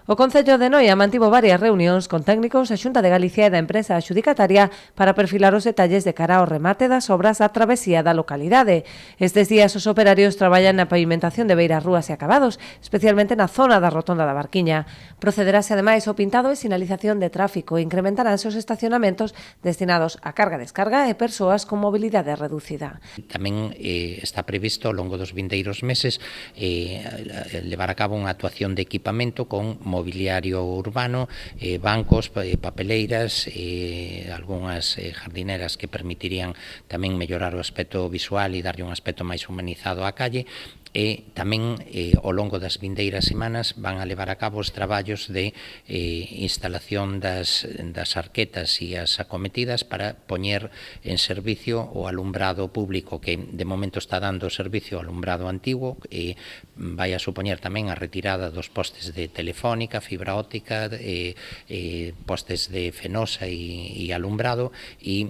O Concello de Noia mantivo varias reunións con técnicos da Xunta de Galicia e da empresa adxudicataria para perfilar os detalles de cara ao remate das obras da travesía da localidade. Estes días os operarios traballan na pavimentación de beiras rúas e acabados, especialmente na zona da Rotonda da Barquiña. Procederase ademais ao pintado e sinalización de tráfico e incrementaránse os estacionamentos destinados a carga-descarga e persoas con mobilidade reducida. Tamén está previsto ao longo dos vindeiros meses levar a cabo unha actuación de equipamento con mobiliario urbano, bancos, papeleiras, algunhas jardineras que permitirían tamén mellorar o aspecto visual e darlle un aspecto máis humanizado á calle. E tamén ao longo das vindeiras semanas van a levar a cabo os traballos de instalación das arquetas e as acometidas para poñer en servicio o alumbrado público que de momento está dando servicio ao alumbrado antigo e vai a supoñer tamén a retirada dos postes de telefónica, fibra óptica, postes de fenosa e alumbrado e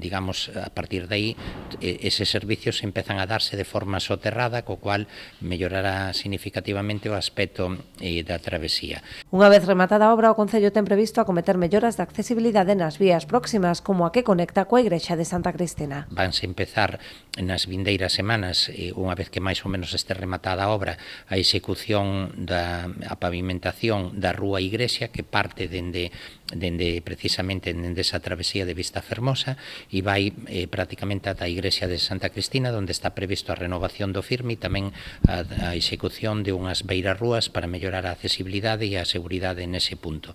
digamos a partir de aí eses servicios empezan a darse de forma soterrada, co cual mellorará significativamente o aspecto da travesía. Unha vez rematada a obra, o Concello ten previsto acometer melloras de accesibilidade nas vías próximas, como a que conecta coa igrexa de Santa Cristina. Vanse empezar nas vindeiras semanas, unha vez que máis ou menos este rematada a obra, a execución da pavimentación da rúa Igrexa, que parte precisamente dende esa travesía de Vista Fermosa e vai prácticamente ata a igrexa de Santa Cristina, onde está previsto a renovación do firme e tamén a execución de unhas beirarrúas para mellorar a accesibilidade e a seguridade nese punto.